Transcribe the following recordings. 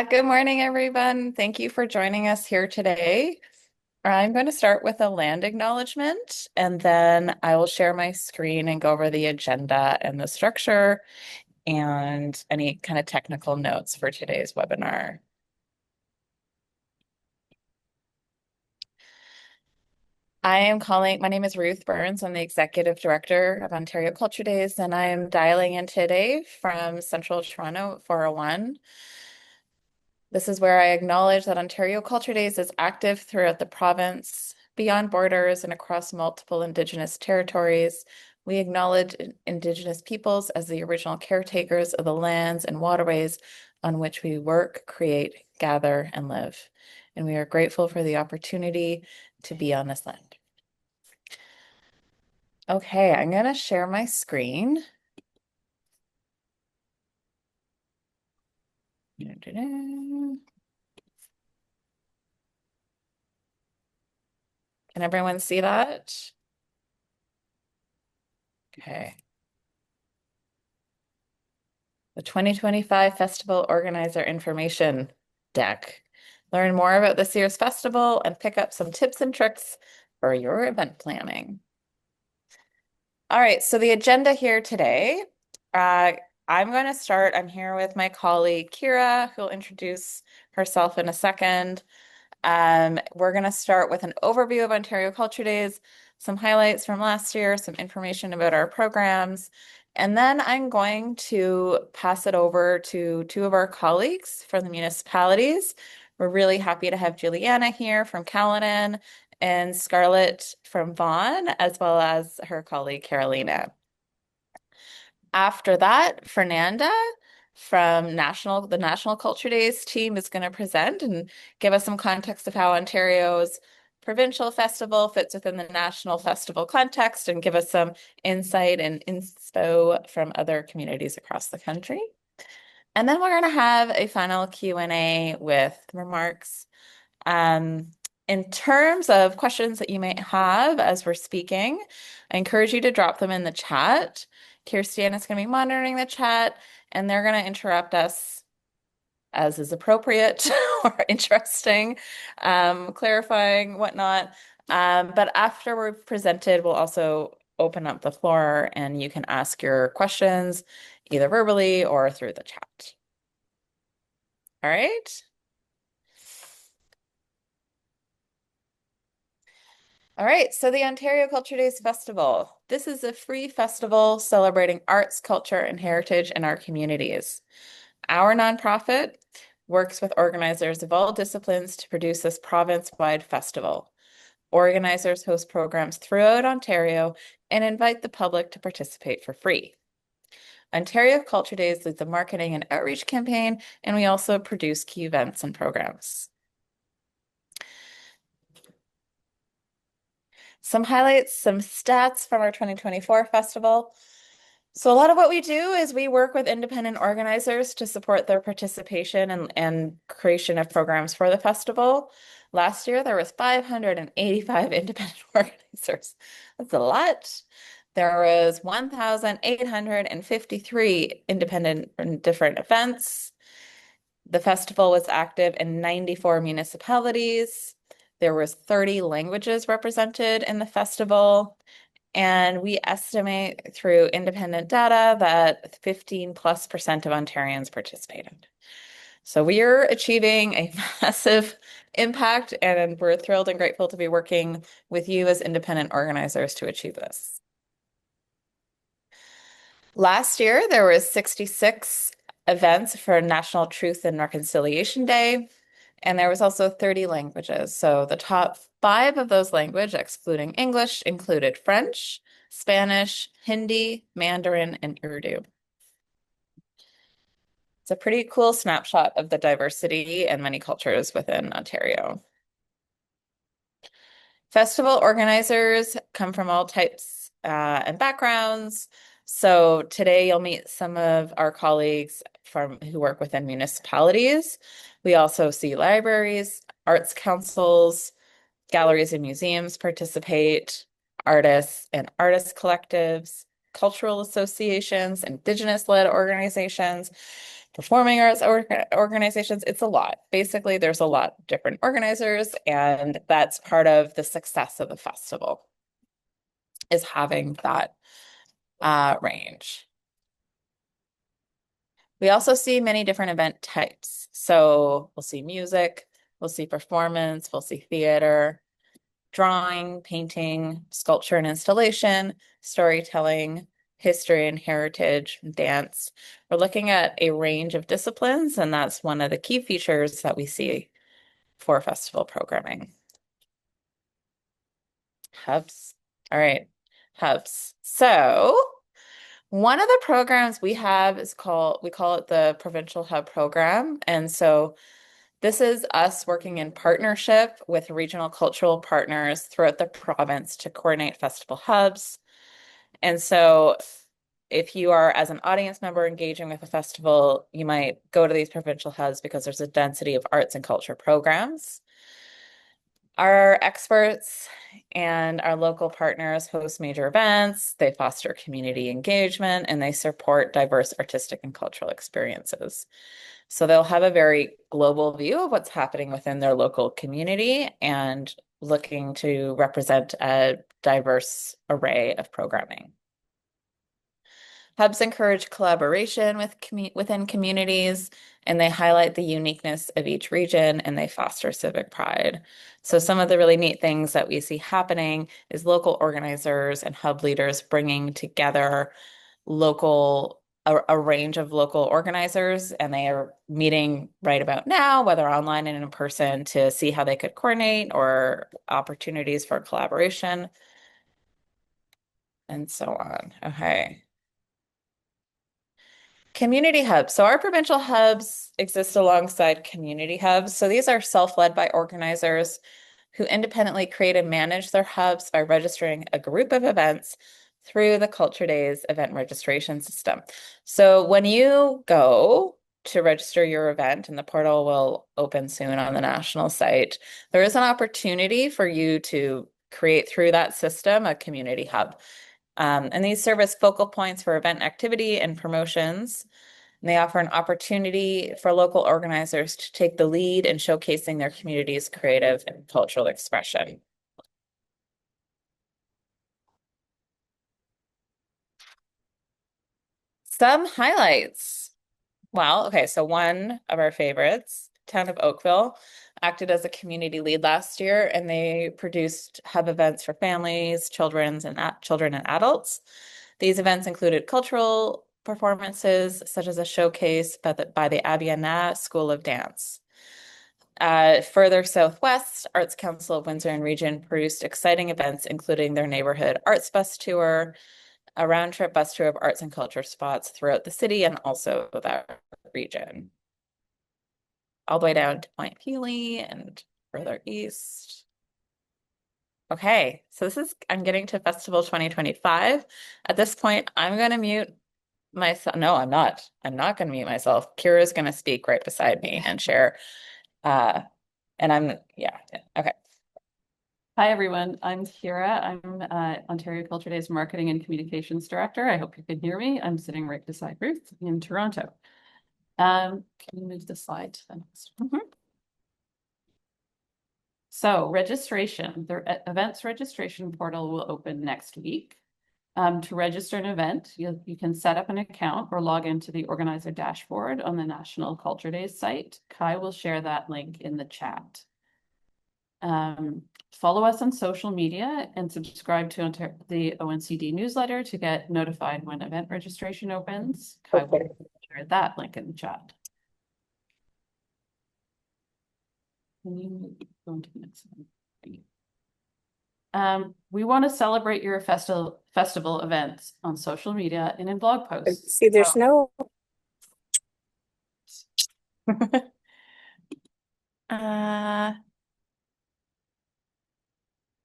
Good morning, everyone. Thank you for joining us here today. I'm going to start with a land acknowledgement, and then I will share my screen and go over the agenda and the structure and any kind of technical notes for today's webinar. My name is Ruth Burns. I'm the Executive Director of Ontario Culture Days, and I am dialing in today from Central Toronto 401. This is where I acknowledge that Ontario Culture Days is active throughout the province, beyond borders, and across multiple Indigenous territories. We acknowledge Indigenous peoples as the original caretakers of the lands and waterways on which we work, create, gather, and live. And we are grateful for the opportunity to be on this land. Okay, I'm going to share my screen. Can everyone see that? Okay. The 2025 Festival Organizer Information Deck. Learn more about this year's festival and pick up some tips and tricks for your event planning. All right, so the agenda here today, I'm going to start. I'm here with my colleague Kira, who will introduce herself in a second. We're going to start with an overview of Ontario Culture Days, some highlights from last year, some information about our programs, and then I'm going to pass it over to two of our colleagues from the municipalities. We're really happy to have Juliana here from Caledon and Scarlett from Vaughan, as well as her colleague Carolina. After that, Fernanda from the National Culture Days team is going to present and give us some context of how Ontario's provincial festival fits within the national festival context and give us some insight and inspo from other communities across the country. And then we're going to have a final Q&A with remarks. In terms of questions that you might have as we're speaking, I encourage you to drop them in the chat. Kirsten is going to be monitoring the chat, and they're going to interrupt us as is appropriate or interesting, clarifying, whatnot. But after we're presented, we'll also open up the floor and you can ask your questions either verbally or through the chat. All right. All right, so the Ontario Culture Days Festival. This is a free festival celebrating arts, culture, and heritage in our communities. Our nonprofit works with organizers of all disciplines to produce this province-wide festival. Organizers host programs throughout Ontario and invite the public to participate for free. Ontario Culture Days leads the marketing and outreach campaign, and we also produce key events and programs. Some highlights, some stats from our 2024 festival. So a lot of what we do is we work with independent organizers to support their participation and creation of programs for the festival. Last year, there was 585 independent organizers. That's a lot. There was 1,853 independent and different events. The festival was active in 94 municipalities. There was 30 languages represented in the festival. And we estimate through independent data that 15+% of Ontarians participated. So we are achieving a massive impact, and we're thrilled and grateful to be working with you as independent organizers to achieve this. Last year, there was 66 events for National Truth and Reconciliation Day, and there was also 30 languages. So the top 5 of those languages, excluding English, included French, Spanish, Hindi, Mandarin, and Urdu. It's a pretty cool snapshot of the diversity and many cultures within Ontario. Festival organizers come from all types and backgrounds. So today you'll meet some of our colleagues who work within municipalities. We also see libraries, arts councils, galleries and museums participate, artists and artist collectives, cultural associations, Indigenous-led organizations, performing arts organizations. It's a lot. Basically, there's a lot of different organizers, and that's part of the success of the festival, is having that range. We also see many different event types. So we'll see music, we'll see performance, we'll see theater, drawing, painting, sculpture and installation, storytelling, history and heritage, dance. We're looking at a range of disciplines, and that's one of the key features that we see for festival programming. Hubs. All right, hubs. So one of the programs we have is we call it the Provincial Hub Program. And so this is us working in partnership with regional cultural partners throughout the province to coordinate festival hubs. And so if you are, as an audience member, engaging with a festival, you might go to these provincial hubs because there's a density of arts and culture programs. Our experts and our local partners host major events, they foster community engagement, and they support diverse artistic and cultural experiences. So they'll have a very global view of what's happening within their local community and looking to represent a diverse array of programming. Hubs encourage collaboration within communities, and they highlight the uniqueness of each region, and they foster civic pride. So some of the really neat things that we see happening is local organizers and hub leaders bringing together a range of local organizers, and they are meeting right about now, whether online and in person, to see how they could coordinate or opportunities for collaboration and so on. Okay. Community hubs. So our provincial hubs exist alongside community hubs. So these are self-led by organizers who independently create and manage their hubs by registering a group of events through the Culture Days event registration system. So when you go to register your event, and the portal will open soon on the national site, there is an opportunity for you to create through that system a community hub. And these serve as focal points for event activity and promotions. And they offer an opportunity for local organizers to take the lead in showcasing their community's creative and cultural expression. Some highlights. Well, okay, so one of our favorites, Town of Oakville, acted as a community lead last year, and they produced hub events for families, children and adults. These events included cultural performances, such as a showcase by the Abiana School of Dance. Further southwest, Arts Council of Windsor and Region produced exciting events, including their neighborhood arts bus tour, a round-trip bus tour of arts and culture spots throughout the city and also that region, all the way down to Point Pelee and further east. Okay, so I'm getting to Festival 2025. At this point, I'm going to mute myself. No, I'm not. I'm not going to mute myself. Kira's going to speak right beside me and share. Yeah, okay. Hi, everyone. I'm Kira. I'm Ontario Culture Days Marketing and Communications Director. I hope you can hear me. I'm sitting right beside Ruth in Toronto. Can you move the slide to the next one? So registration, the events registration portal will open next week. To register an event, you can set up an account or log into the organizer dashboard on the National Culture Days site. Kai will share that link in the chat. Follow us on social media and subscribe to the ONCD newsletter to get notified when event registration opens. Kai will share that link in the chat. Can you go into the next one? We want to celebrate your festival events on social media and in blog posts. See, there's no.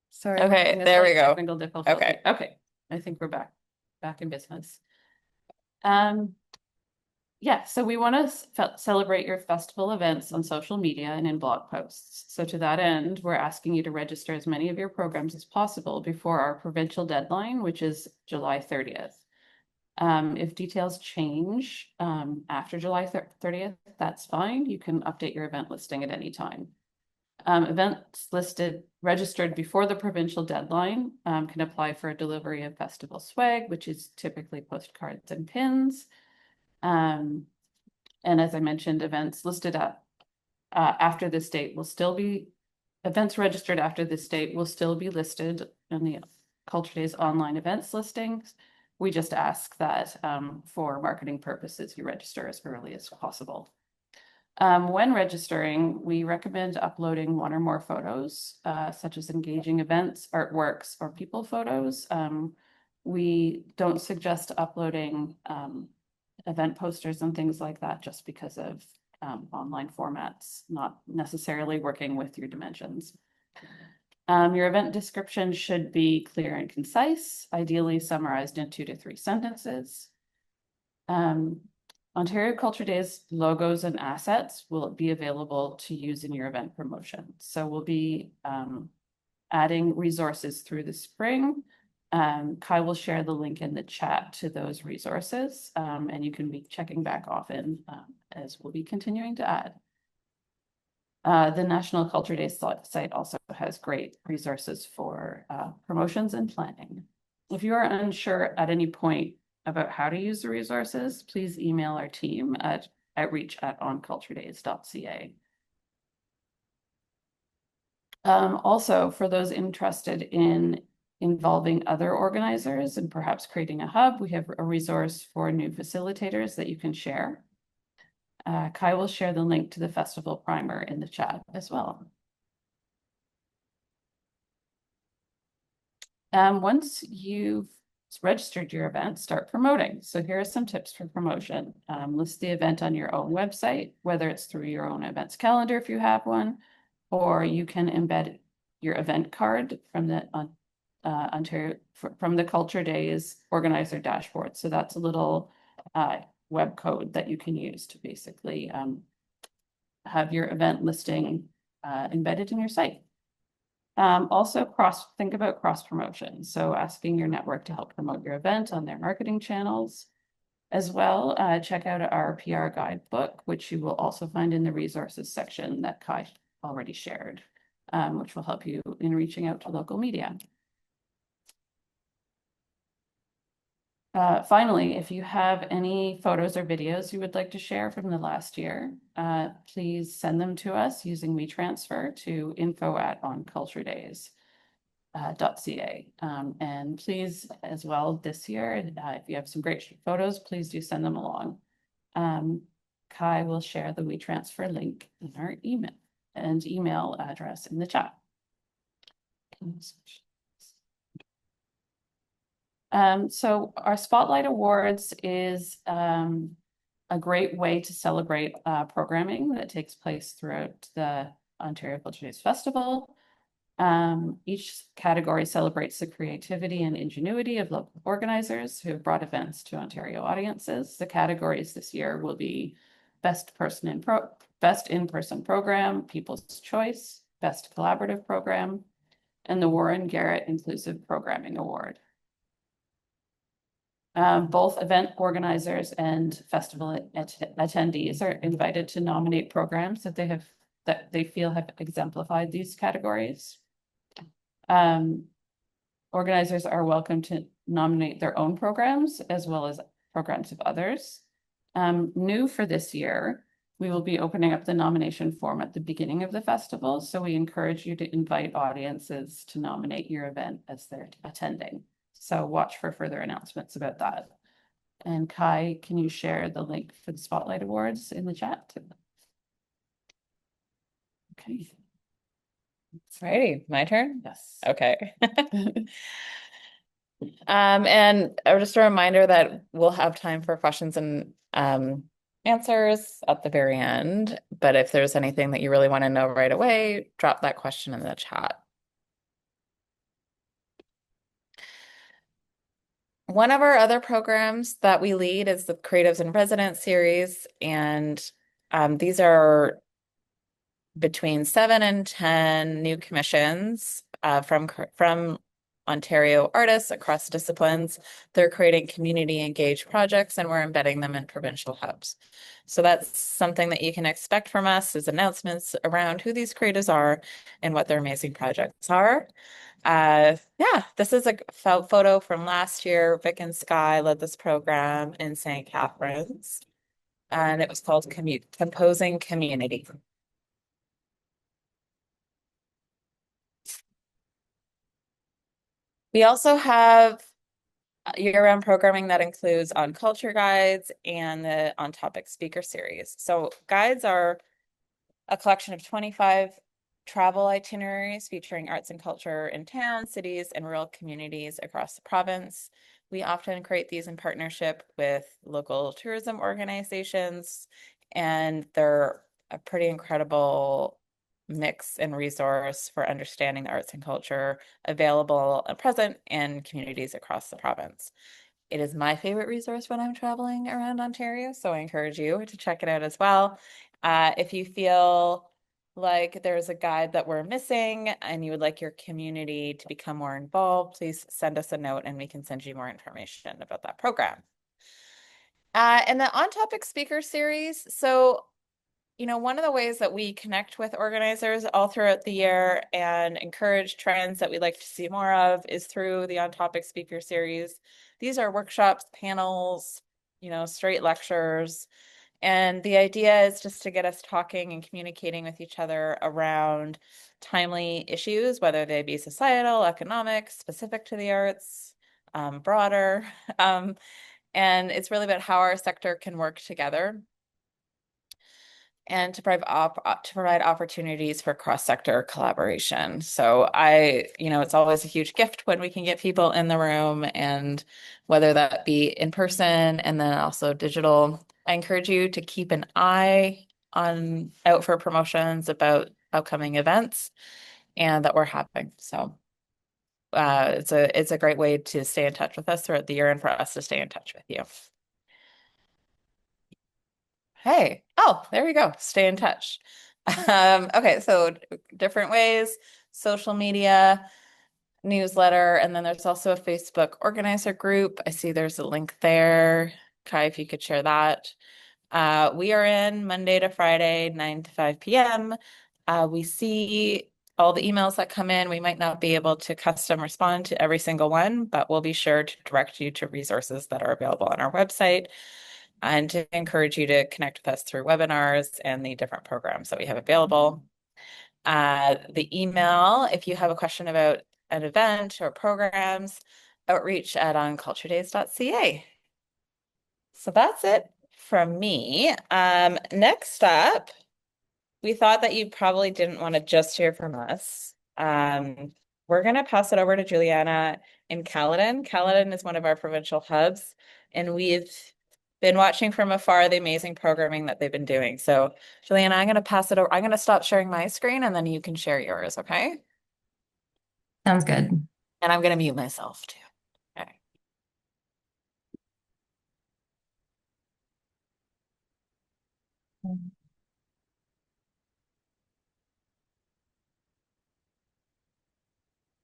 Sorry. Okay, there we go. Technical difficulty. Okay. I think we're back in business. Yeah, so we want to celebrate your festival events on social media and in blog posts. So to that end, we're asking you to register as many of your programs as possible before our provincial deadline, which is July 30th. If details change after July 30th, that's fine. You can update your event listing at any time. Events registered before the provincial deadline can apply for a delivery of festival swag, which is typically postcards and pins. And as I mentioned, events listed after this date will still be, events registered after this date will still be listed in the Culture Days online events listings. We just ask that for marketing purposes, you register as early as possible. When registering, we recommend uploading one or more photos, such as engaging events, artworks, or people photos. We don't suggest uploading event posters and things like that just because of online formats not necessarily working with your dimensions. Your event description should be clear and concise, ideally summarized in 2 to 3 sentences. Ontario Culture Days logos and assets will be available to use in your event promotion. So we'll be adding resources through the spring. Kai will share the link in the chat to those resources, and you can be checking back often as we'll be continuing to add. The National Culture Days site also has great resources for promotions and planning. If you are unsure at any point about how to use the resources, please email our team at outreach@onculturedays.ca. Also, for those interested in involving other organizers and perhaps creating a hub, we have a resource for new facilitators that you can share. Kai will share the link to the festival primer in the chat as well. Once you've registered your event, start promoting. So here are some tips for promotion. List the event on your own website, whether it's through your own events calendar if you have one, or you can embed your event card from the Ontario from the Culture Days organizer dashboard. So that's a little web code that you can use to basically have your event listing embedded in your site. Also think about cross promotion. So asking your network to help promote your event on their marketing channels. As well, check out our PR guidebook, which you will also find in the resources section that Kai already shared, which will help you in reaching out to local media. Finally, if you have any photos or videos you would like to share from the last year, please send them to us using WeTransfer to info@onculturedays.ca. And please, as well, this year, if you have some great photos, please do send them along. Kai will share the WeTransfer link in our email address in the chat. So our Spotlight Awards is a great way to celebrate programming that takes place throughout the Ontario Culture Days Festival. Each category celebrates the creativity and ingenuity of local organizers who have brought events to Ontario audiences. The categories this year will be Best In-Person Program, People's Choice, Best Collaborative Program, and the Warren Garrett Inclusive Programming Award. Both event organizers and festival attendees are invited to nominate programs that they feel have exemplified these categories. Organizers are welcome to nominate their own programs as well as programs of others. New for this year, we will be opening up the nomination form at the beginning of the festival, so we encourage you to invite audiences to nominate your event as they're attending. So watch for further announcements about that. And Kai, can you share the link for the Spotlight Awards in the chat? Okay. Alrighty, my turn? Yes. Okay. And just a reminder that we'll have time for questions and answers at the very end. But if there's anything that you really want to know right away, drop that question in the chat. One of our other programs that we lead is the Creatives in Residence series, and these are between 7 and 10 new commissions from Ontario artists across disciplines. They're creating community engaged projects and we're embedding them in provincial hubs. So that's something that you can expect from us is announcements around who these creatives are and what their amazing projects are. Yeah, this is a photo from last year. Vic and Sky led this program in St. Catharines, and it was called Composing Community. We also have year-round programming that includes on culture guides and the on topic speaker series. So guides are a collection of 25 travel itineraries featuring arts and culture in towns, cities, and rural communities across the province. We often create these in partnership with local tourism organizations, and they're a pretty incredible mix and resource for understanding the arts and culture available and present in communities across the province. It is my favorite resource when I'm traveling around Ontario, so I encourage you to check it out as well. If you feel like there's a guide that we're missing and you would like your community to become more involved, please send us a note and we can send you more information about that program. And the On Topic Speaker Series. So, one of the ways that we connect with organizers all throughout the year and encourage trends that we'd like to see more of is through the On Topic Speaker Series. These are workshops, panels, straight lectures. And the idea is just to get us talking and communicating with each other around timely issues, whether they be societal, economic, specific to the arts, broader. And it's really about how our sector can work together and to provide opportunities for cross-sector collaboration. So it's always a huge gift when we can get people in the room, and whether that be in person and then also digital. I encourage you to keep an eye out for promotions about upcoming events and that we're having. So it's a great way to stay in touch with us throughout the year and for us to stay in touch with you. Hey, oh, there we go. Stay in touch. Okay, so different ways, social media, newsletter, and then there's also a Facebook organizer group. I see there's a link there. Kai, if you could share that. We are in Monday to Friday, 9 to 5 p.m. We see all the emails that come in. We might not be able to custom respond to every single one, but we'll be sure to direct you to resources that are available on our website and to encourage you to connect with us through webinars and the different programs that we have available. The email, if you have a question about an event or programs, outreach@onculturedays.ca. So that's it from me. Next up, we thought that you probably didn't want to just hear from us. We're going to pass it over to Juliana in Caledon. Caledon is one of our provincial hubs, and we've been watching from afar the amazing programming that they've been doing. So, Juliana, I'm going to pass it over. I'm going to stop sharing my screen and then you can share yours, okay? Sounds good. And I'm going to mute myself too. Okay.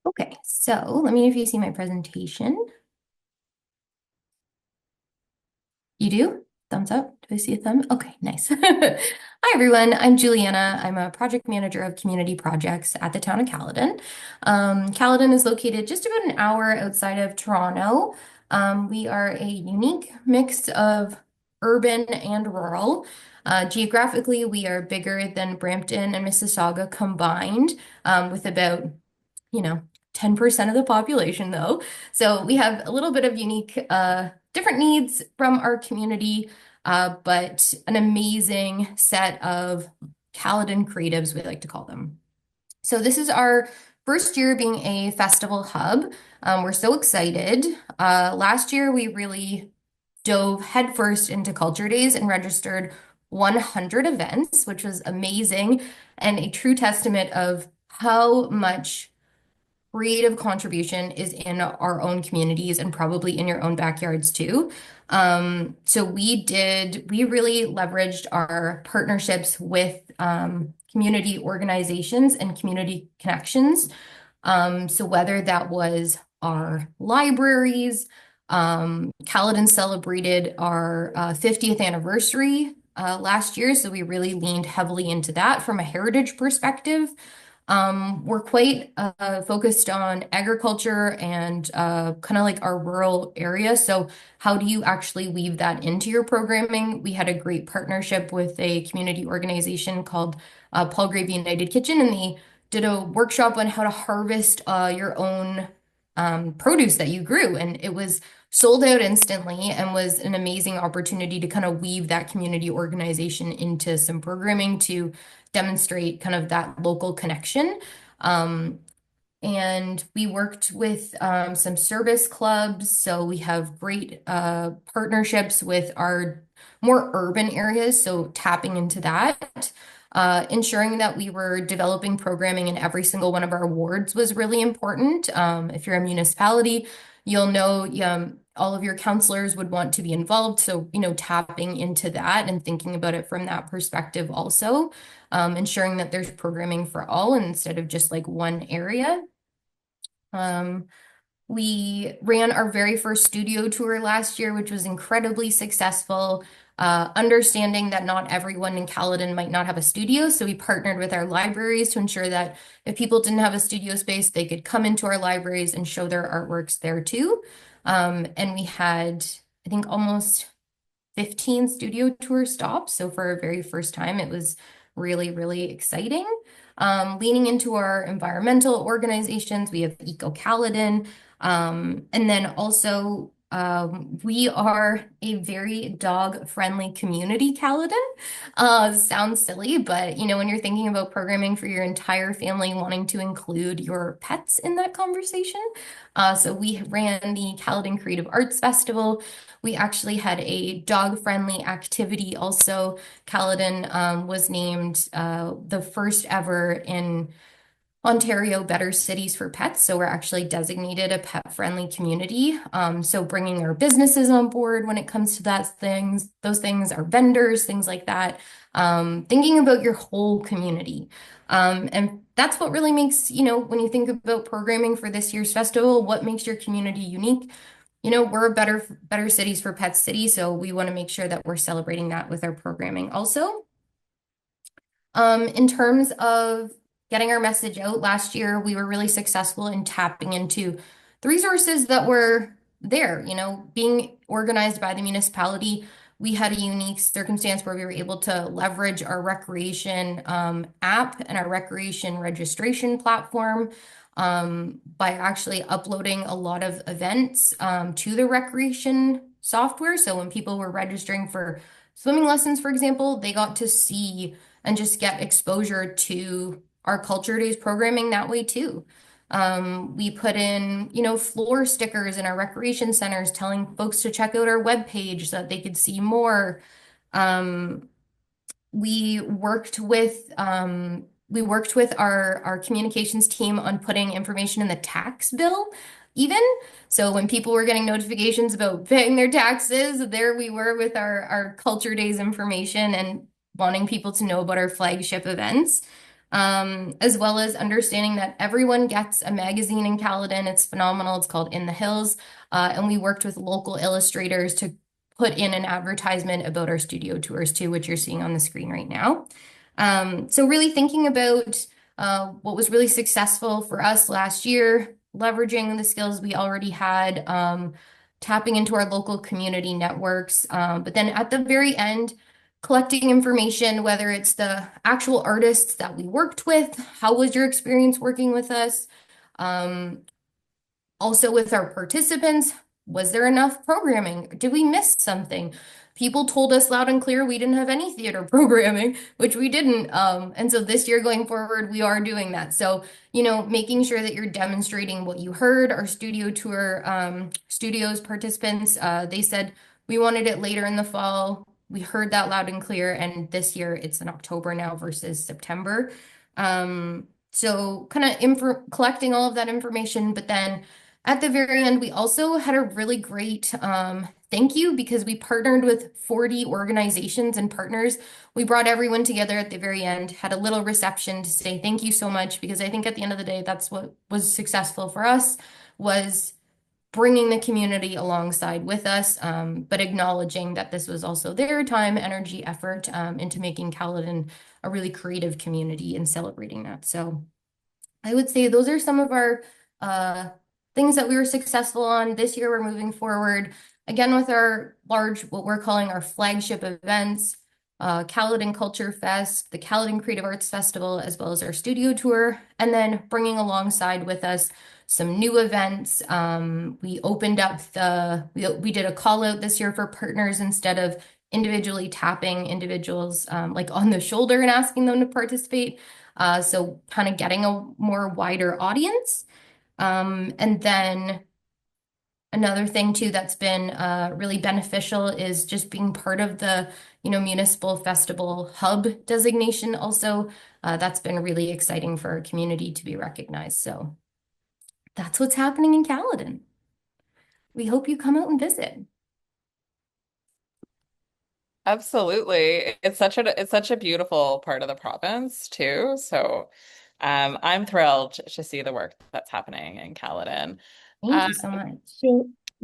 Okay, so let me know if you see my presentation. You do? Thumbs up? Do I see a thumb? Okay, nice. Hi, everyone. I'm Juliana. I'm a project manager of community projects at the town of Caledon. Caledon is located just about an hour outside of Toronto. We are a unique mix of urban and rural. Geographically, we are bigger than Brampton and Mississauga combined, with about 10% of the population though. So we have a little bit of unique, different needs from our community, but an amazing set of Caledon creatives, we like to call them. So this is our first year being a festival hub. We're so excited. Last year we really dove headfirst into Culture Days and registered 100 events, which was amazing and a true testament of how much creative contribution is in our own communities and probably in your own backyards too. So we really leveraged our partnerships with community organizations and community connections. So whether that was our libraries. Caledon celebrated our 50th anniversary last year, so we really leaned heavily into that from a heritage perspective. We're quite focused on agriculture and kind of like our rural area. So how do you actually weave that into your programming? We had a great partnership with a community organization called Palgrave United Kitchen, and they did a workshop on how to harvest your own produce that you grew. And it was sold out instantly and was an amazing opportunity to kind of weave that community organization into some programming to demonstrate kind of that local connection. Um, and we worked with some service clubs. So we have great partnerships with our more urban areas. So tapping into that, ensuring that we were developing programming in every single one of our wards was really important. If you're a municipality, you'll know all of your counselors would want to be involved. So, tapping into that and thinking about it from that perspective also, ensuring that there's programming for all instead of just like one area. We ran our very first studio tour last year, which was incredibly successful. Understanding that not everyone in Caledon might not have a studio, so we partnered with our libraries to ensure that if people didn't have a studio space, they could come into our libraries and show their artworks there too. And we had, I think, almost 15 studio tour stops. So for our very first time, it was really, really exciting. Leaning into our environmental organizations, we have Eco Caledon. And then also, we are a very dog-friendly community, Caledon. Sounds silly, but when you're thinking about programming for your entire family, wanting to include your pets in that conversation. So we ran the Caledon Creative Arts Festival. We actually had a dog-friendly activity also. Caledon was named the first ever in Ontario Better Cities for Pets. So we're actually designated a pet-friendly community. So bringing our businesses on board when it comes to those things, our vendors, things like that. Thinking about your whole community. And that's what really makes, when you think about programming for this year's festival, what makes your community unique? We're a better cities for pets city, so we want to make sure that we're celebrating that with our programming also. In terms of getting our message out last year, we were really successful in tapping into the resources that were there, being organized by the municipality. We had a unique circumstance where we were able to leverage our recreation app and our recreation registration platform by actually uploading a lot of events to the recreation software. So when people were registering for swimming lessons, for example, they got to see and just get exposure to our Culture Days programming that way too. We put in, floor stickers in our recreation centers telling folks to check out our webpage so that they could see more. We worked with our communications team on putting information in the tax bill even. So when people were getting notifications about paying their taxes, there we were with our Culture Days information and wanting people to know about our flagship events. As well as understanding that everyone gets a magazine in Caledon. It's phenomenal. It's called In the Hills. And we worked with local illustrators to put in an advertisement about our studio tours too, which you're seeing on the screen right now. So really thinking about what was really successful for us last year, leveraging the skills we already had, tapping into our local community networks, but then at the very end, collecting information, whether it's the actual artists that we worked with, how was your experience working with us? Also with our participants, was there enough programming? Did we miss something? People told us loud and clear we didn't have any theater programming, which we didn't. And so this year going forward, we are doing that. So, making sure that you're demonstrating what you heard. Our studio tour studios participants, they said we wanted it later in the fall. We heard that loud and clear. And this year it's in October now versus September. So kind of collecting all of that information, but then at the very end, we also had a really great thank you because we partnered with 40 organizations and partners. We brought everyone together at the very end, had a little reception to say thank you so much, because I think at the end of the day, that's what was successful for us. was bringing the community alongside with us, but acknowledging that this was also their time, energy, effort into making Caledon a really creative community and celebrating that. So I would say those are some of our things that we were successful on. This year, we're moving forward again with our large, what we're calling our flagship events, Caledon Culture Fest, the Caledon Creative Arts Festival, as well as our studio tour, and then bringing alongside with us some new events. We opened up we did a call out this year for partners instead of individually tapping individuals like on the shoulder and asking them to participate. So kind of getting a more wider audience. And then another thing too that's been really beneficial is just being part of the, municipal festival hub designation. Also, that's been really exciting for our community to be recognized. So that's what's happening in Caledon. We hope you come out and visit. Absolutely. It's such a beautiful part of the province too. So I'm thrilled to see the work that's happening in Caledon. Thank Uh, you so much.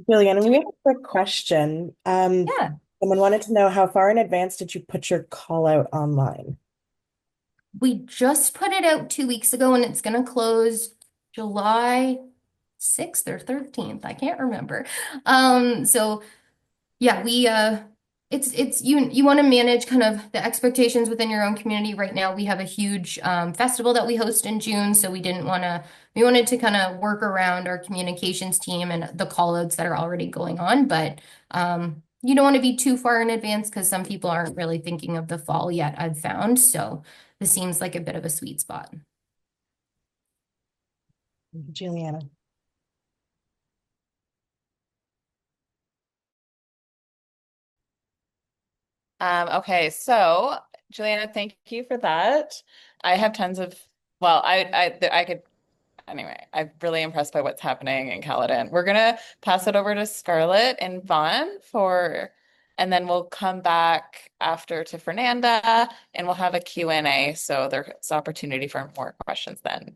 Juliana, do we we have a quick question. Yeah, Someone wanted to know how far in advance did you put your call out online? we just put it out 2 weeks ago and it's going to close July 6th or 13th. I can't remember. So yeah, it's you want to manage kind of the expectations within your own community. Right now, we have a huge festival that we host in June, so we wanted to kind of work around our communications team and the call outs that are already going on, but you don't want to be too far in advance because some people aren't really thinking of the fall yet, I've found. So this seems like a bit of a sweet spot. Juliana. Okay, so Juliana, thank you for that. I have tons of, well, I could, anyway, I'm really impressed by what's happening in Caledon. We're gonna pass it over to Scarlett and Vaughn and then we'll come back after to Fernanda and we'll have a Q&A. So there's opportunity for more questions then.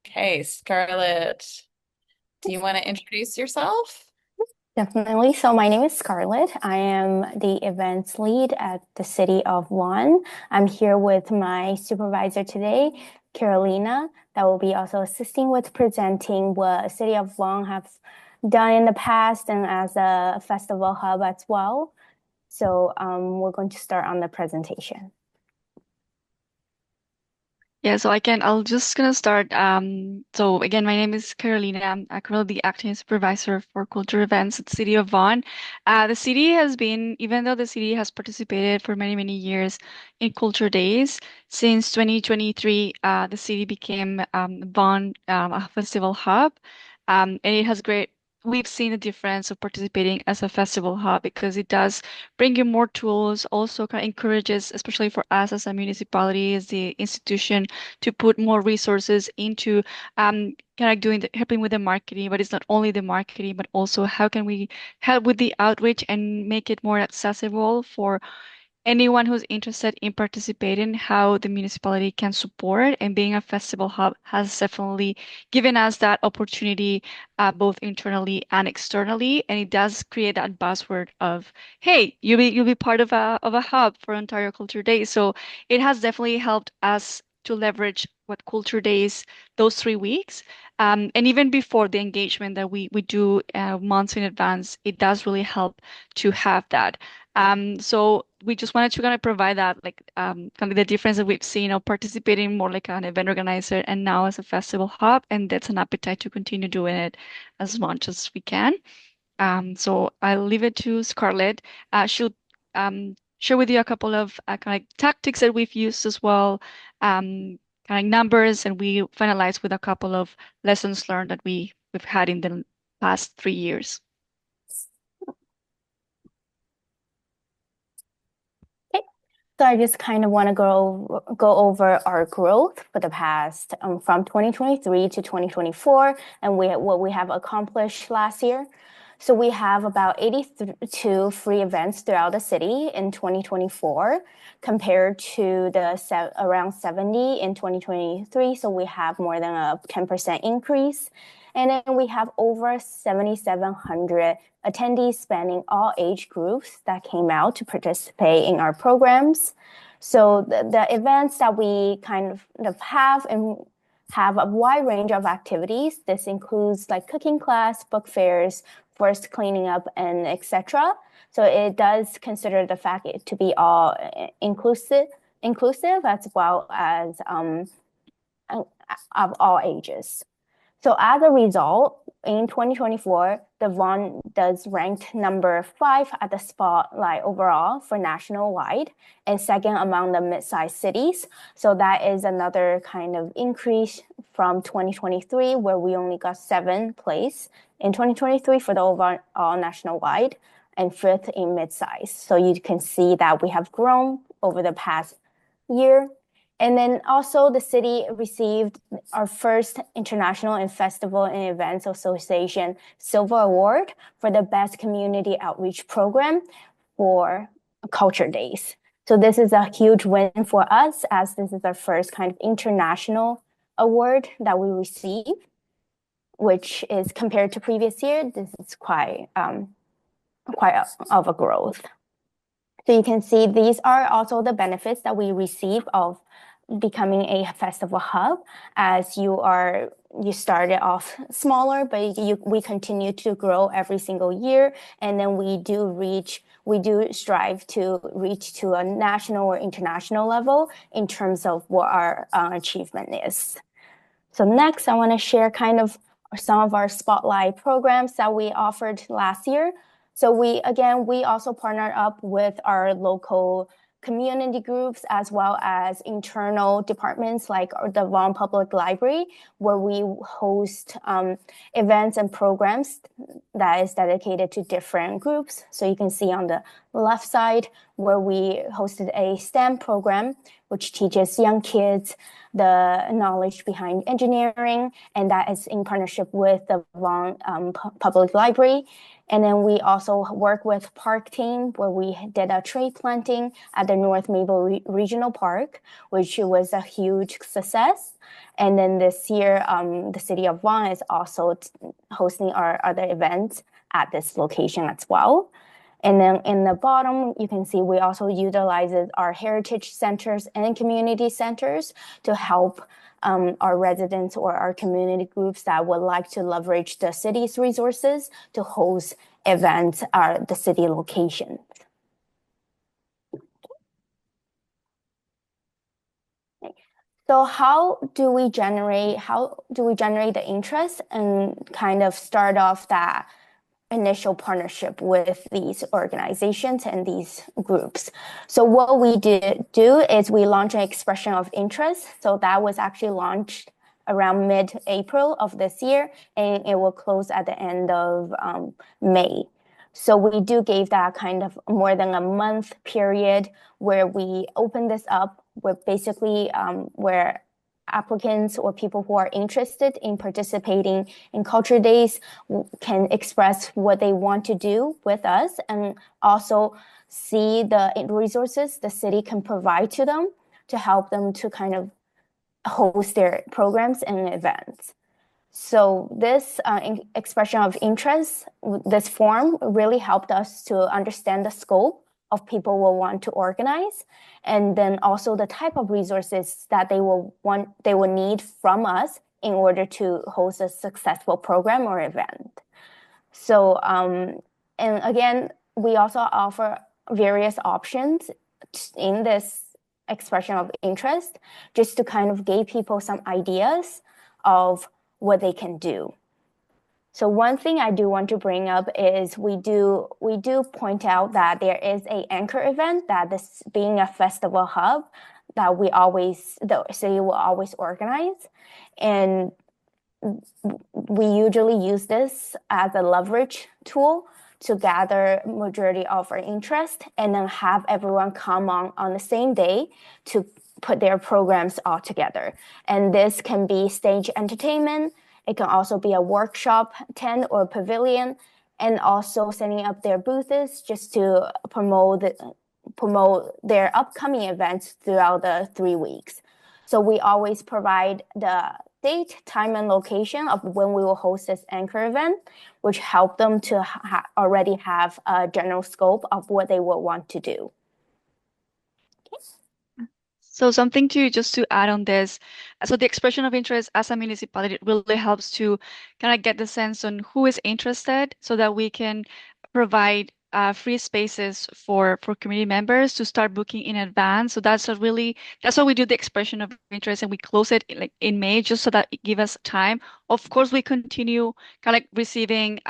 Okay, Scarlett, do you want to introduce yourself? Definitely. So my name is Scarlett. I am the events lead at the City of Vaughan. I'm here with my supervisor today, Carolina, that will be also assisting with presenting what City of Vaughan have done in the past and as a festival hub as well. So we're going to start on the presentation. Yeah, so I'll just gonna start. So again, my name is Carolina. I'm currently the acting supervisor for culture events at City of Vaughan. The city has been, even though the city has participated for many, many years in Culture Days, since 2023, the city became Vaughan a festival hub. And it has we've seen the difference of participating as a festival hub because it does bring you more tools, also kind of encourages, especially for us as a municipality, as the institution, to put more resources into kind of helping with the marketing, but it's not only the marketing, but also how can we help with the outreach and make it more accessible for anyone who's interested in participating, how the municipality can support, and being a festival hub has definitely given us that opportunity, both internally and externally. And it does create that buzzword of, hey, you'll be part of a hub for Ontario Culture Days. So it has definitely helped us to leverage what Culture Days, those 3 weeks. And even before the engagement that we do months in advance, it does really help to have that. So we just wanted to kind of provide that, like, kind of the difference that we've seen of participating more like an event organizer and now as a festival hub, and that's an appetite to continue doing it as much as we can. So I'll leave it to Scarlett. She'll share with you a couple of kind of tactics that we've used as well, kind of numbers, and we finalize with a couple of lessons learned that we've had in the past 3 years. So I just kind of want to go over our growth for the past from 2023 to 2024 and what we have accomplished last year. So we have about 82 free events throughout the city in 2024 compared to the around 70 in 2023. So we have more than a 10% increase. And then we have over 7,700 attendees spanning all age groups that came out to participate in our programs. So the events that we kind of have and have a wide range of activities. This includes like cooking class, book fairs, forest cleaning up, and etc. So it does consider the fact to be all inclusive as well as of all ages. So as a result, in 2024, the Vaughan does ranked number 5 at the spotlight overall for national-wide and second among the mid-sized cities. So that is another kind of increase from 2023, where we only got 7th place in 2023 for the overall national-wide and 5th in mid-size. So you can see that we have grown over the past year. And then also the city received our first International and Festival and Events Association Silver Award for the best community outreach program for Culture Days. So this is a huge win for us, as this is our first kind of international award that we receive, which is compared to previous year, this is quite of a growth. So you can see these are also the benefits that we receive of becoming a festival hub, as you started off smaller, but we continue to grow every single year, and then we do strive to reach to a national or international level in terms of what our achievement is. So next, I want to share kind of some of our spotlight programs that we offered last year. So we also partnered up with our local community groups as well as internal departments like the Vaughan Public Library, where we host events and programs that is dedicated to different groups. So you can see on the left side where we hosted a STEM program, which teaches young kids the knowledge behind engineering, and that is in partnership with the Vaughan Public Library. And then we also work with Park Team, where we did a tree planting at the North Maple Regional Park, which was a huge success. And then this year, the city of Vaughan is also hosting our other events at this location as well. And then in the bottom, you can see we also utilize our heritage centers and community centers to help our residents or our community groups that would like to leverage the city's resources to host events at the city location. So how do we generate the interest and kind of start off that initial partnership with these organizations and these groups? So what we do is we launch an expression of interest. So that was actually launched around mid-April of this year, and it will close at the end of May. So we do give that kind of more than a month period where we open this up with basically where applicants or people who are interested in participating in Culture Days can express what they want to do with us and also see the resources the city can provide to them to help them to kind of host their programs and events. So this expression of interest, this form really helped us to understand the scope of people will want to organize, and then also the type of resources that they will need from us in order to host a successful program or event. So, and again, we also offer various options in this expression of interest, just to kind of give people some ideas of what they can do. So one thing I do want to bring up is we do point out that there is an anchor event that this being a festival hub that the city will always organize. And we usually use this as a leverage tool to gather majority of our interest and then have everyone come on the same day to put their programs all together. And this can be stage entertainment. It can also be a workshop tent or pavilion. and also setting up their booths just to promote their upcoming events throughout the 3 weeks. So we always provide the date, time, and location of when we will host this anchor event, which help them to already have a general scope of what they will want to do. So something to just to add on this, so the expression of interest as a municipality really helps to kind of get the sense on who is interested so that we can provide free spaces for community members to start booking in advance. So that's why we do the expression of interest and we close it like in May just so that it give us time. Of course, we continue kind of like receiving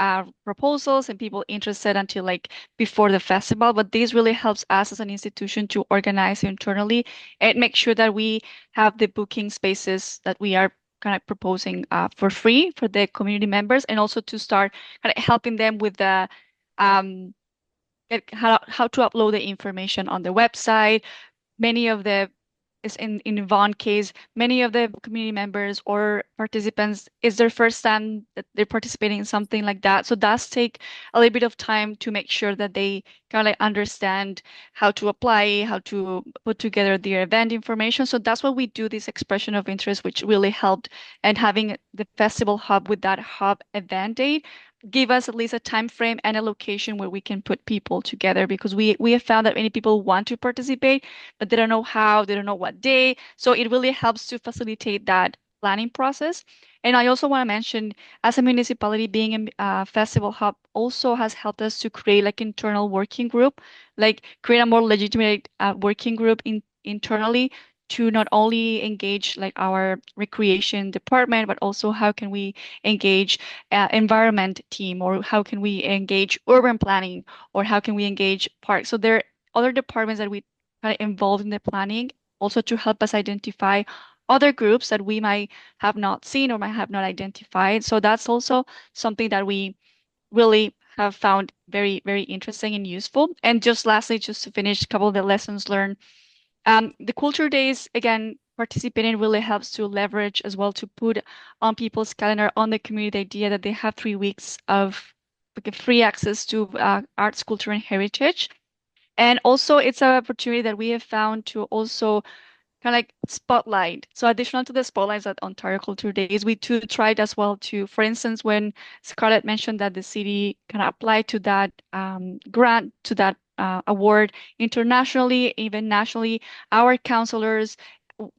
proposals and people interested until like before the festival, but this really helps us as an institution to organize internally and make sure that we have the booking spaces that we are kind of proposing for free for the community members, and also to start kind of helping them with the how to upload the information on the website. Many of the is in Vaughan case, many of the community members or participants is their first time that they're participating in something like that. So that's take a little bit of time to make sure that they kind of like understand how to apply, how to put together their event information. So that's what we do, this expression of interest, which really helped. And having the festival hub with that hub event date give us at least a time frame and a location where we can put people together, because we have found that many people want to participate but they don't know how, they don't know what day. So it really helps to facilitate that planning process. And I also want to mention, as a municipality, being a festival hub also has helped us to create like internal working group, like create a more legitimate working group internally to not only engage like our recreation department, but also how can we engage environment team, or how can we engage urban planning, or how can we engage parks. So there are other departments that we kind of involved in the planning, also to help us identify other groups that we might have not seen or might have not identified. So that's also something that we really have found very, very interesting and useful. And just lastly, just to finish a couple of the lessons learned, the culture days, again, participating really helps to leverage as well, to put on people's calendar, on the community, the idea that they have 3 weeks of like, free access to arts, culture, and heritage. And also, it's an opportunity that we have found to also kind of like spotlight. So additional to the spotlights at Ontario Culture Days, we too tried as well to, for instance, when Scarlett mentioned that the city kind of applied to that grant, to that award internationally, even nationally, our counselors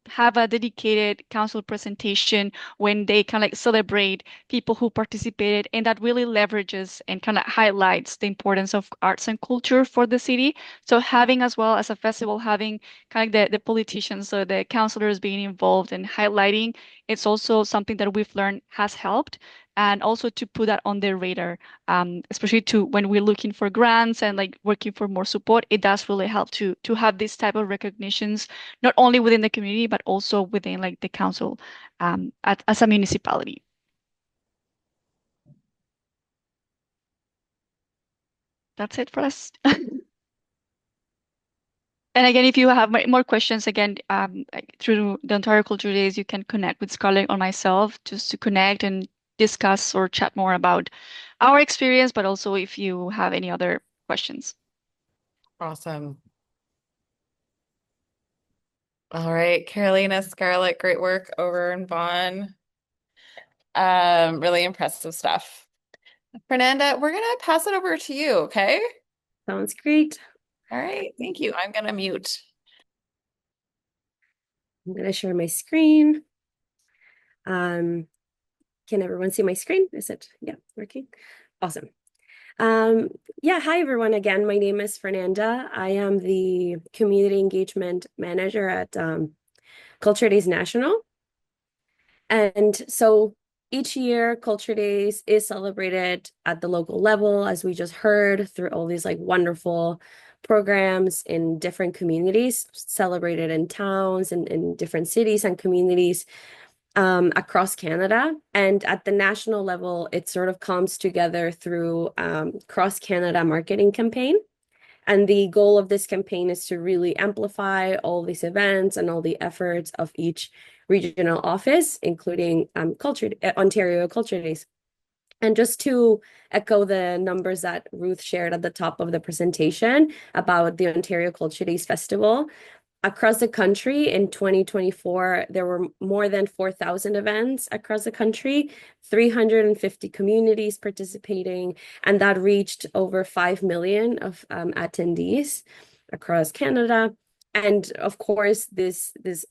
have a dedicated council presentation when they kind of like celebrate people who participated, and that really leverages and kind of highlights the importance of arts and culture for the city. So having, as well as a festival, having kind of the politicians, so the councilors being involved and highlighting, it's also something that we've learned has helped. And also to put that on their radar, especially to when we're looking for grants and like working for more support, it does really help to have this type of recognitions, not only within the community, but also within like the council as a municipality. That's it for us. And again, if you have more questions, again, like through the Ontario Culture Days, you can connect with Scarlett or myself just to connect and discuss or chat more about our experience, but also if you have any other questions. Awesome. All right, Carolina, Scarlett, great work over in Vaughan. Really impressive stuff. Fernanda, we're gonna pass it over to you, okay? Sounds great. All right, thank you. I'm gonna mute. I'm going to share my screen. Can everyone see my screen? Is it, yeah, working? Awesome. Yeah, hi everyone again. My name is Fernanda. I am the Community Engagement Manager at Culture Days National. And so each year, Culture Days is celebrated at the local level, as we just heard, through all these like wonderful programs in different communities, celebrated in towns and in different cities and communities across Canada. And at the national level, it sort of comes together through Cross Canada marketing campaign. And the goal of this campaign is to really amplify all these events and all the efforts of each regional office, including Ontario Culture Days. And just to echo the numbers that Ruth shared at the top of the presentation about the Ontario Culture Days Festival, across the country in 2024, there were more than 4,000 events across the country, 350 communities participating, and that reached over 5 million of attendees across Canada. And of course,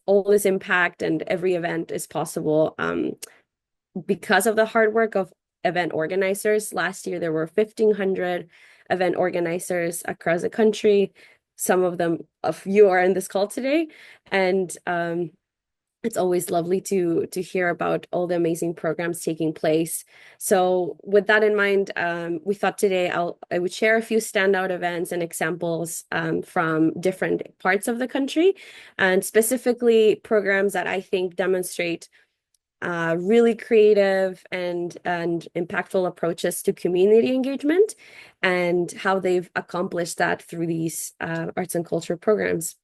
all this impact and every event is possible because of the hard work of event organizers. Last year, there were 1,500 event organizers across the country. Some of you are in this call today, and it's always lovely to hear about all the amazing programs taking place. So with that in mind, we thought today I would share a few standout events and examples from different parts of the country, and specifically programs that I think demonstrate really creative and impactful approaches to community engagement and how they've accomplished that through these arts and culture programs.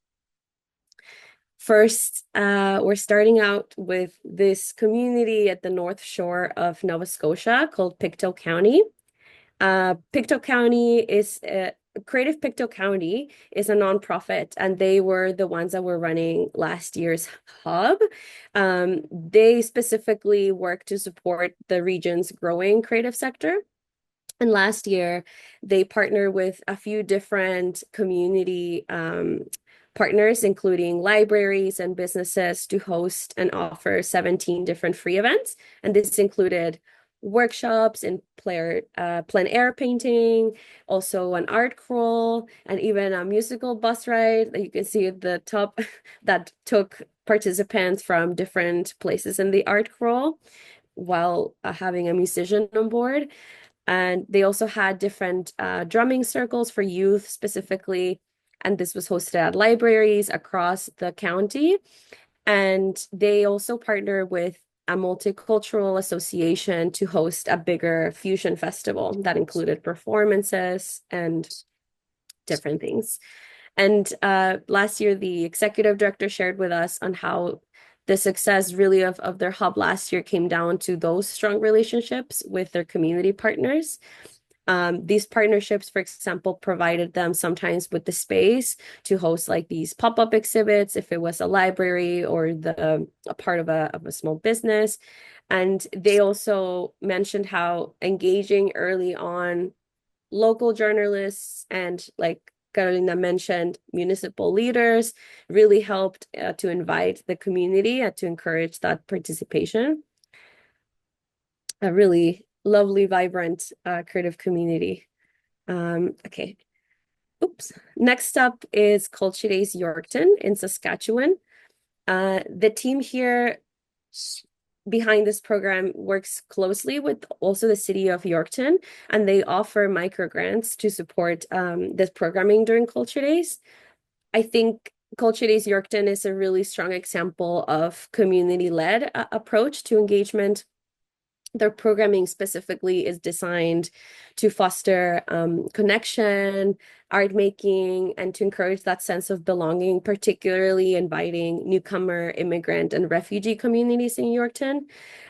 First, we're starting out with this community at the North Shore of Nova Scotia called Pictou County. Pictou County is Creative Pictou County is a nonprofit, and they were the ones that were running last year's hub. They specifically work to support the region's growing creative sector. And last year, they partnered with a few different community partners, including libraries and businesses, to host and offer 17 different free events. And this included workshops in plein air painting, also an art crawl, and even a musical bus ride that you can see at the top that took participants from different places in the art crawl while having a musician on board. And they also had different drumming circles for youth specifically. And this was hosted at libraries across the county. And they also partnered with a multicultural association to host a bigger fusion festival that included performances and different things. And last year, the executive director shared with us on how the success really of their hub last year came down to those strong relationships with their community partners. These partnerships, for example, provided them sometimes with the space to host like these pop-up exhibits if it was a library or a part of a small business. And they also mentioned how engaging early on local journalists and, like Carolina mentioned, municipal leaders really helped to invite the community and to encourage that participation. A really lovely, vibrant, creative community. Okay. Oops. Next up is Culture Days Yorkton in Saskatchewan. The team here behind this program works closely with also the city of Yorkton, and they offer microgrants to support this programming during Culture Days. I think Culture Days Yorkton is a really strong example of community-led approach to engagement. Their programming specifically is designed to foster connection, art making, and to encourage that sense of belonging, particularly inviting newcomer, immigrant, and refugee communities in Yorkton.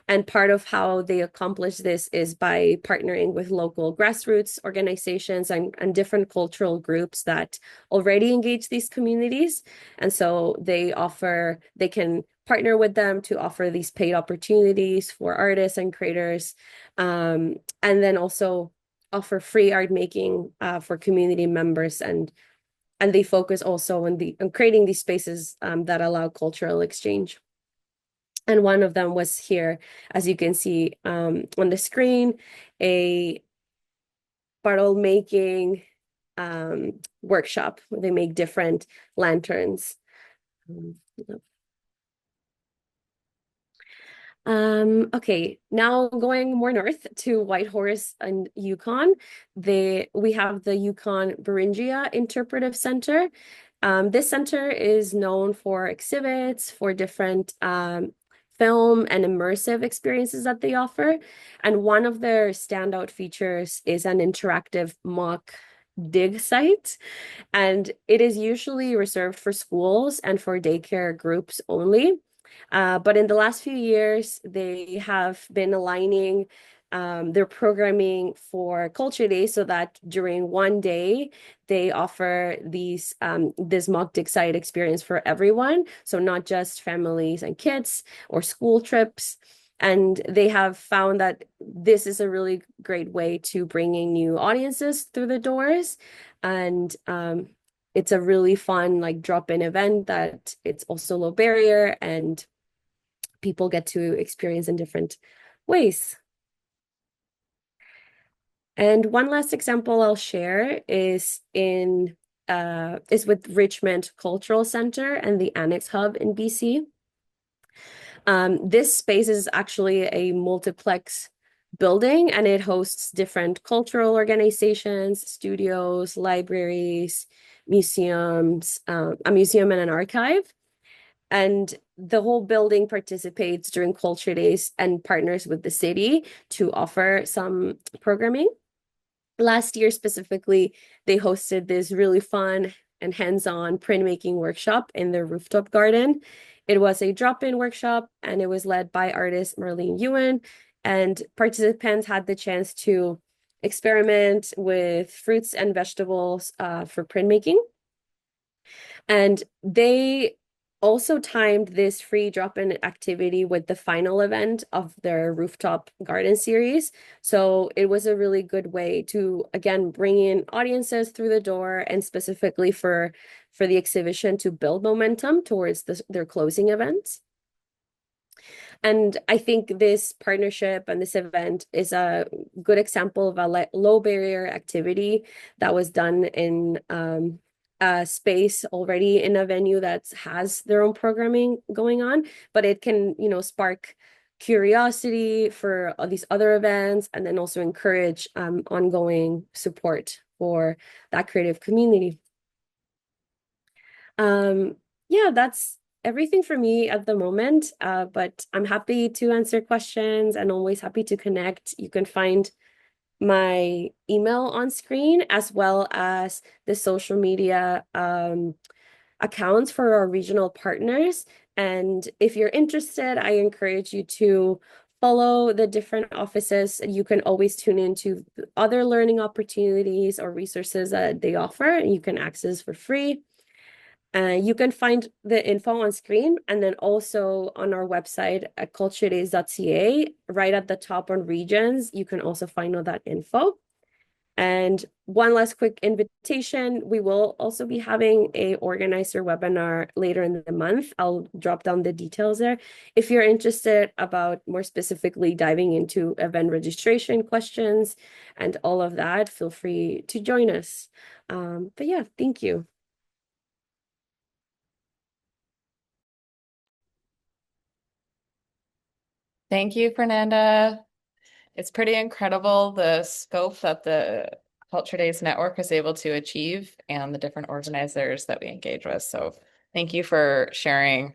And part of how they accomplish this is by partnering with local grassroots organizations and different cultural groups that already engage these communities. And so they can partner with them to offer these paid opportunities for artists and creators, and then also offer free art making for community members, and they focus also on creating these spaces that allow cultural exchange. And one of them was here, as you can see on the screen, a bottle making workshop where they make different lanterns. Okay, now going more north to Whitehorse and Yukon, we have the Yukon Beringia Interpretive Center. This center is known for exhibits, for different film and immersive experiences that they offer. And one of their standout features is an interactive mock dig site. And it is usually reserved for schools and for daycare groups only. But in the last few years, they have been aligning their programming for Culture Day so that during one day they offer this mock dig site experience for everyone. So not just families and kids or school trips. And they have found that this is a really great way to bringing new audiences through the doors. And it's a really fun like drop-in event that it's also low barrier and people get to experience in different ways. And one last example I'll share is with Richmond Cultural Center and the Annex Hub in BC. This space is actually a multiplex building, and it hosts different cultural organizations, studios, libraries, museums, a museum and an archive. And the whole building participates during Culture Days and partners with the city to offer some programming. Last year specifically, they hosted this really fun and hands-on printmaking workshop in their rooftop garden. It was a drop-in workshop, and it was led by artist Marlene Ewan, and participants had the chance to experiment with fruits and vegetables for printmaking. And they also timed this free drop-in activity with the final event of their rooftop garden series. So it was a really good way to, again, bring in audiences through the door and specifically for the exhibition to build momentum towards their closing events. And I think this partnership and this event is a good example of a low barrier activity that was done in a space already in a venue that has their own programming going on, but it can, spark curiosity for these other events and then also encourage ongoing support for that creative community. Yeah, that's everything for me at the moment, but I'm happy to answer questions and always happy to connect. You can find my email on screen as well as the social media accounts for our regional partners. And if you're interested, I encourage you to follow the different offices. You can always tune into other learning opportunities or resources that they offer and you can access for free. You can find the info on screen and then also on our website at culturedays.ca, right at the top on regions, you can also find all that info. And one last quick invitation, we will also be having a organizer webinar later in the month. I'll drop down the details there. If you're interested about more specifically diving into event registration questions and all of that, feel free to join us. But yeah, thank you. Thank you, Fernanda. It's pretty incredible the scope that the Culture Days Network is able to achieve and the different organizers that we engage with. So thank you for sharing.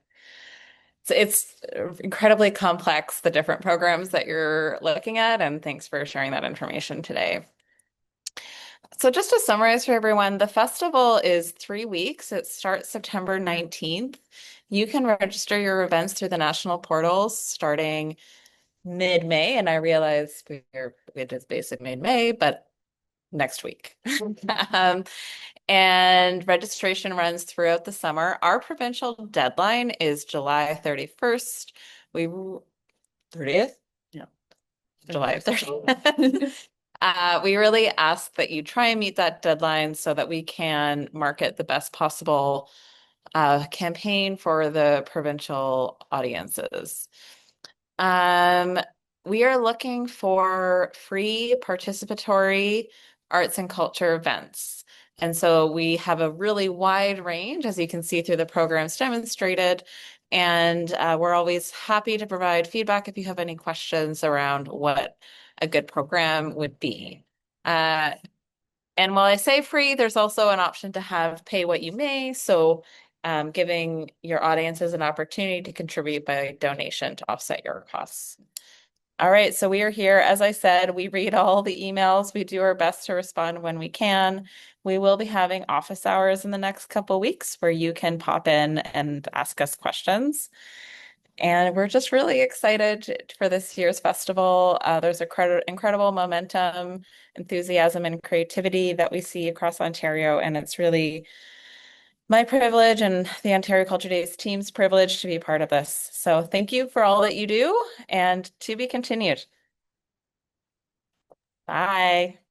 So it's incredibly complex, the different programs that you're looking at, and thanks for sharing that information today. So just to summarize for everyone, the festival is 3 weeks. It starts September 19th. You can register your events through the national portals starting mid-May, and I realize it is basic mid-May, but next week. And registration runs throughout the summer. Our provincial deadline is July 31st. 30th? Yeah. July 30th. We really ask that you try and meet that deadline so that we can market the best possible campaign for the provincial audiences. We are looking for free participatory arts and culture events. And so we have a really wide range, as you can see through the programs demonstrated. And we're always happy to provide feedback if you have any questions around what a good program would be. And while I say free, there's also an option to have pay what you may. So giving your audiences an opportunity to contribute by donation to offset your costs. All right, so we are here. As I said, we read all the emails. We do our best to respond when we can. We will be having office hours in the next couple weeks where you can pop in and ask us questions. And we're just really excited for this year's festival. There's incredible momentum, enthusiasm, and creativity that we see across Ontario. And it's really my privilege and the Ontario Culture Days team's privilege to be part of this. So thank you for all that you do, and to be continued. Bye.